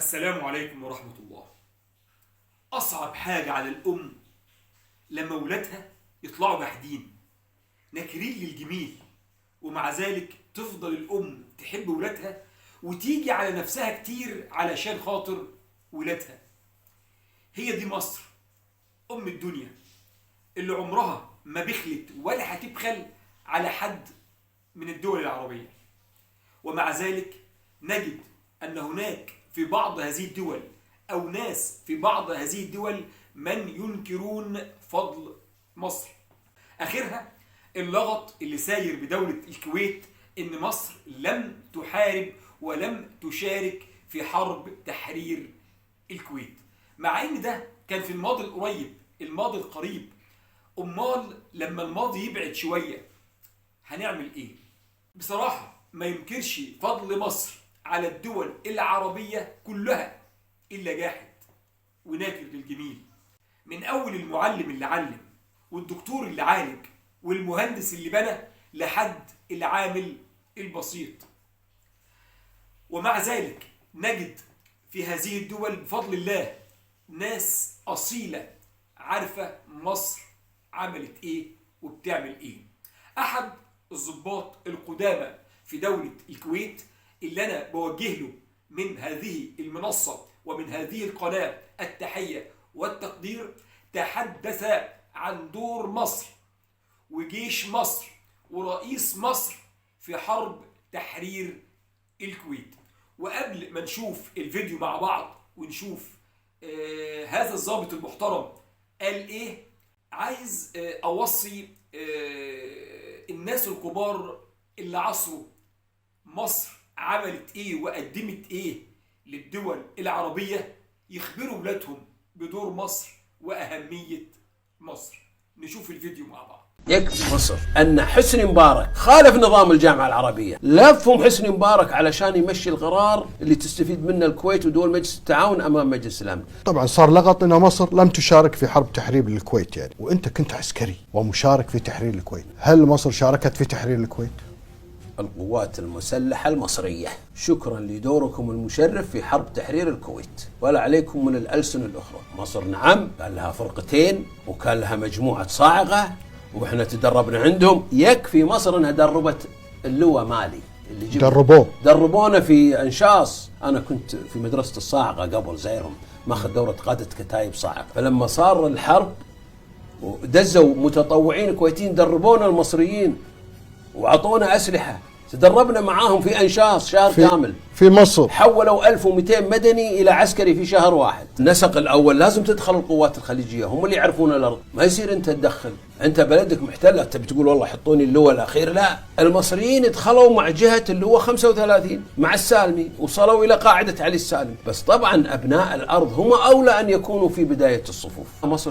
السلام عليكم ورحمة الله. أصعب حاجة على الأم لما ولادها يطلعوا جاحدين ناكرين للجميل، ومع ذلك تفضل الأم تحب ولادها وتيجي على نفسها كتير علشان خاطر ولادها. هي دي مصر أم الدنيا اللي عمرها ما بخلت ولا هتبخل على حد من الدول العربية، ومع ذلك نجد أن هناك في بعض هذه الدول أو ناس في بعض هذه الدول من ينكرون فضل مصر. آخرها اللغط اللي ساير بدولة الكويت إن مصر لم تحارب ولم تشارك في حرب تحرير الكويت، مع إن ده كان في الماضي القريب الماضي القريب. أمال لما الماضي يبعد شوية هنعمل إيه؟ بصراحة ما ينكرش فضل مصر على الدول العربية كلها إلا جاحد وناكر للجميل، من أول المعلم اللي علم والدكتور اللي عالج والمهندس اللي بنى لحد العامل البسيط. ومع ذلك نجد في هذه الدول بفضل الله ناس أصيلة عارفة مصر عملت إيه وبتعمل إيه. أحد الضباط القدامى في دولة الكويت اللي أنا بوجه له من هذه المنصة ومن هذه القناة التحية والتقدير تحدث عن دور مصر وجيش مصر ورئيس مصر في حرب تحرير الكويت. وقبل ما نشوف الفيديو مع بعض ونشوف هذا الضابط المحترم قال إيه، عايز أوصي الناس الكبار اللي عصروا مصر عملت ايه وقدمت ايه للدول العربية يخبروا ولادهم بدور مصر وأهمية مصر. نشوف الفيديو مع بعض. يكفي مصر أن حسني مبارك خالف نظام الجامعة العربية، لفهم حسني مبارك علشان يمشي القرار اللي تستفيد منه الكويت ودول مجلس التعاون أمام مجلس الأمن. طبعا صار لغط أن مصر لم تشارك في حرب تحرير الكويت، يعني وأنت كنت عسكري ومشارك في تحرير الكويت، هل مصر شاركت في تحرير الكويت؟ القوات المسلحة المصرية شكرا لدوركم المشرف في حرب تحرير الكويت، ولا عليكم من الألسن الأخرى. مصر نعم كان لها فرقتين وكان لها مجموعة صاعقة واحنا تدربنا عندهم. يكفي مصر انها دربت اللواء مالي اللي دربونا في انشاص. انا كنت في مدرسة الصاعقة قبل زيرهم ماخذ دورة قادة كتايب صاعقة، فلما صار الحرب ودزوا متطوعين كويتيين دربونا المصريين وعطونا أسلحة، تدربنا معاهم في أنشاص شهر كامل في مصر. حولوا 1200 مدني إلى عسكري في شهر واحد. النسق الأول لازم تدخل القوات الخليجية، هم اللي يعرفون الأرض، ما يصير أنت تدخل. أنت بلدك محتلة تبي تقول والله حطوني اللواء الأخير، لا. المصريين دخلوا مع جهة اللواء 35 مع السالمي وصلوا إلى قاعدة علي السالمي، بس طبعا أبناء الأرض هم أولى أن يكونوا في بداية الصفوف. مصر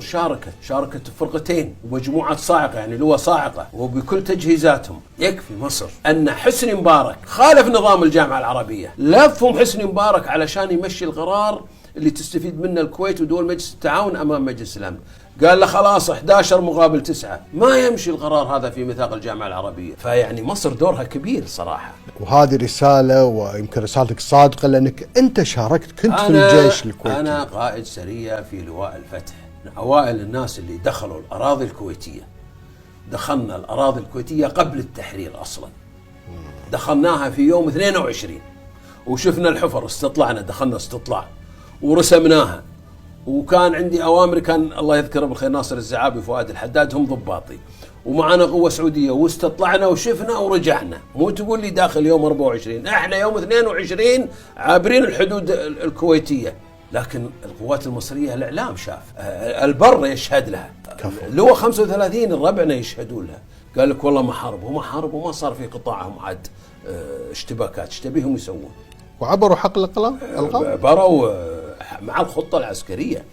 شاركت فرقتين ومجموعة صاعقة، يعني لواء صاعقة وبكل تجهيزاتهم. يكفي مصر أن حسني مبارك خالف نظام الجامعة العربية، لفهم حسني مبارك علشان يمشي القرار اللي تستفيد منه الكويت ودول مجلس التعاون أمام مجلس الأمن. قال له خلاص 11 مقابل 9، ما يمشي القرار هذا في ميثاق الجامعة العربية. فيعني مصر دورها كبير صراحة، وهذه رسالة ويمكن رسالتك صادقة لأنك أنت شاركت، كنت في الجيش الكويتي. أنا قائد سرية في لواء الفتح، من أوائل الناس اللي دخلوا الأراضي الكويتية. دخلنا الأراضي الكويتية قبل التحرير أصلا، دخلناها في يوم 22 وشفنا الحفر، استطلعنا، دخلنا استطلاع ورسمناها، وكان عندي أوامر، كان الله يذكره بالخير ناصر الزعابي وفؤاد الحداد هم ضباطي، ومعنا قوة سعودية، واستطلعنا وشفنا ورجعنا. مو تقول لي داخل يوم 24، احنا يوم 22 عابرين الحدود الكويتية. لكن القوات المصرية الإعلام شاف، البر يشهد لها، لواء 35 ربعنا يشهدون لها. قال لك والله ما حاربوا وما صار في قطاعهم عاد اشتباكات، اشتبيهم يسوون، وعبروا حق الألقاب، عبروا مع الخطة العسكرية.